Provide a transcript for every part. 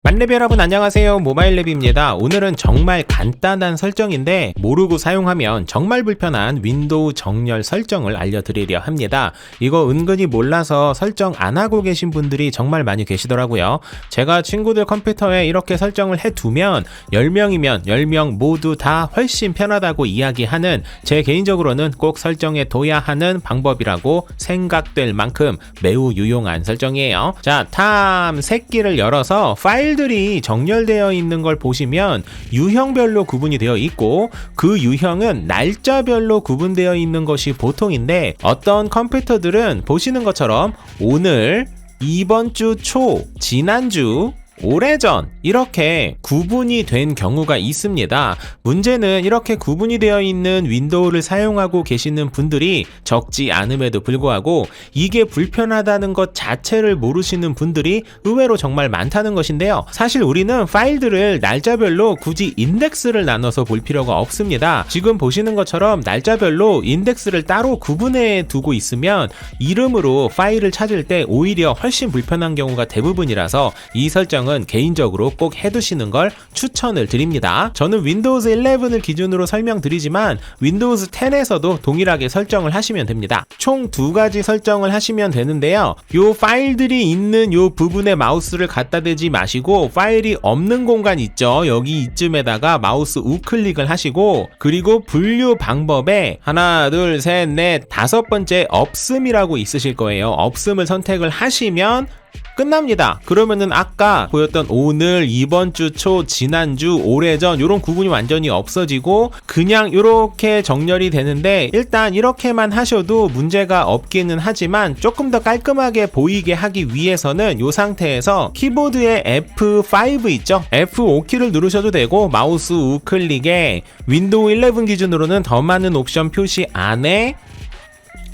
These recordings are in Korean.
만렙 여러분 안녕하세요, 모바일랩입니다. 오늘은 정말 간단한 설정인데 모르고 사용하면 정말 불편한 윈도우 정렬 설정을 알려드리려 합니다. 이거 은근히 몰라서 설정 안 하고 계신 분들이 정말 많이 계시더라고요. 제가 친구들 컴퓨터에 이렇게 설정을 해두면 10명이면 10명 모두 다 훨씬 편하다고 이야기하는, 제 개인적으로는 꼭 설정해 둬야 하는 방법이라고 생각될 만큼 매우 유용한 설정이에요. 자, 탐 새끼를 열어서 파일들이 정렬되어 있는 걸 보시면 유형별로 구분이 되어 있고, 그 유형은 날짜별로 구분되어 있는 것이 보통인데, 어떤 컴퓨터들은 보시는 것처럼 오늘, 이번 주 초, 지난주, 오래전 이렇게 구분이 된 경우가 있습니다. 문제는 이렇게 구분이 되어 있는 윈도우를 사용하고 계시는 분들이 적지 않음에도 불구하고 이게 불편하다는 것 자체를 모르시는 분들이 의외로 정말 많다는 것인데요. 사실 우리는 파일들을 날짜별로 굳이 인덱스를 나눠서 볼 필요가 없습니다. 지금 보시는 것처럼 날짜별로 인덱스를 따로 구분해 두고 있으면 이름으로 파일을 찾을 때 오히려 훨씬 불편한 경우가 대부분이라서 이 설정은 개인적으로 꼭 해두시는 걸 추천을 드립니다. 저는 윈도우즈 11을 기준으로 설명드리지만 윈도우즈 10에서도 동일하게 설정을 하시면 됩니다. 총 2가지 설정을 하시면 되는데요. 요 파일들이 있는 요 부분에 마우스를 갖다 대지 마시고, 파일이 없는 공간 있죠, 여기 이쯤에다가 마우스 우클릭을 하시고, 그리고 분류 방법에 하나 둘 셋 넷 5번째 없음이라고 있으실 거예요. 없음을 선택을 하시면 끝납니다. 그러면은 아까 보였던 오늘, 이번 주 초, 지난주, 오래전 이런 구분이 완전히 없어지고 그냥 이렇게 정렬이 되는데, 일단 이렇게만 하셔도 문제가 없기는 하지만 조금 더 깔끔하게 보이게 하기 위해서는 이 상태에서 키보드에 F5 있죠? F5키를 누르셔도 되고, 마우스 우클릭에 윈도우 11 기준으로는 더 많은 옵션 표시 안에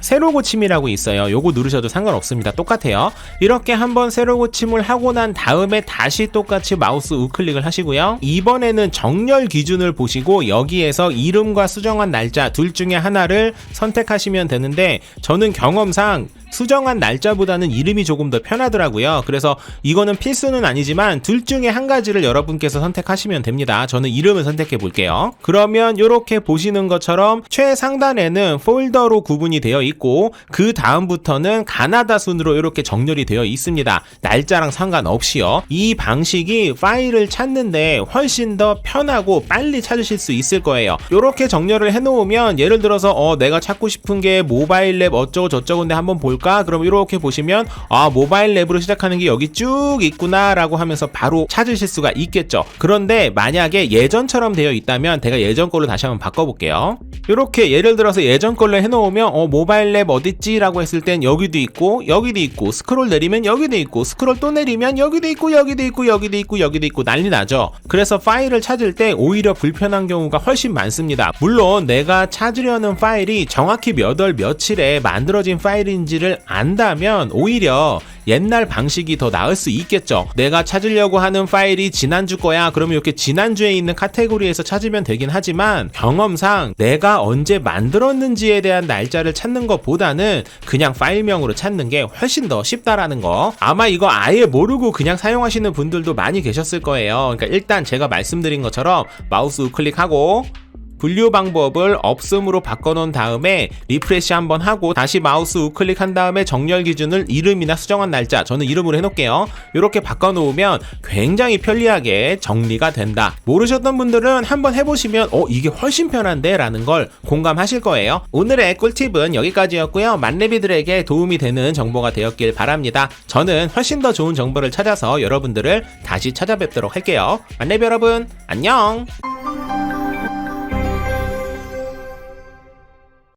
새로 고침이라고 있어요. 요거 누르셔도 상관없습니다. 똑같아요. 이렇게 한번 새로 고침을 하고 난 다음에 다시 똑같이 마우스 우클릭을 하시고요. 이번에는 정렬 기준을 보시고 여기에서 이름과 수정한 날짜 둘 중에 하나를 선택하시면 되는데, 저는 경험상 수정한 날짜보다는 이름이 조금 더 편하더라고요. 그래서 이거는 필수는 아니지만 둘 중에 한 가지를 여러분께서 선택하시면 됩니다. 저는 이름을 선택해 볼게요. 그러면 이렇게 보시는 것처럼 최상단에는 폴더로 구분이 되어 있고, 그 다음부터는 가나다 순으로 이렇게 정렬이 되어 있습니다. 날짜랑 상관없이요. 이 방식이 파일을 찾는데 훨씬 더 편하고 빨리 찾으실 수 있을 거예요. 이렇게 정렬을 해 놓으면, 예를 들어서 내가 찾고 싶은 게 모바일랩 어쩌고 저쩌고인데 한번 볼까? 그럼 이렇게 보시면 모바일랩으로 시작하는 게 여기 쭉 있구나 라고 하면서 바로 찾으실 수가 있겠죠. 그런데 만약에 예전처럼 되어 있다면 제가 예전 걸로 다시 한번 바꿔볼게요. 이렇게 예를 들어서 예전 걸로 해놓으면 모바일랩 어딨지? 라고 했을 땐 여기도 있고 여기도 있고, 스크롤 내리면 여기도 있고, 스크롤 또 내리면 여기도 있고 여기도 있고 여기도 있고 여기도 있고 난리 나죠. 그래서 파일을 찾을 때 오히려 불편한 경우가 훨씬 많습니다. 물론 내가 찾으려는 파일이 정확히 몇 월 며칠에 만들어진 파일인지를 안다면 오히려 옛날 방식이 더 나을 수 있겠죠. 내가 찾으려고 하는 파일이 지난주 거야, 그러면 이렇게 지난주에 있는 카테고리에서 찾으면 되긴 하지만, 경험상 내가 언제 만들었는지에 대한 날짜를 찾는 것보다는 그냥 파일명으로 찾는 게 훨씬 더 쉽다라는 거, 아마 이거 아예 모르고 그냥 사용하시는 분들도 많이 계셨을 거예요. 그러니까 일단 제가 말씀드린 것처럼 마우스 우클릭하고 분류 방법을 없음으로 바꿔놓은 다음에 리프레시 한번 하고 다시 마우스 우클릭한 다음에 정렬 기준을 이름이나 수정한 날짜, 저는 이름으로 해놓을게요. 이렇게 바꿔놓으면 굉장히 편리하게 정리가 된다. 모르셨던 분들은 한번 해보시면 이게 훨씬 편한데? 라는 걸 공감하실 거예요. 오늘의 꿀팁은 여기까지였고요. 만렙이들에게 도움이 되는 정보가 되었길 바랍니다. 저는 훨씬 더 좋은 정보를 찾아서 여러분들을 다시 찾아뵙도록 할게요. 만렙 여러분 안녕.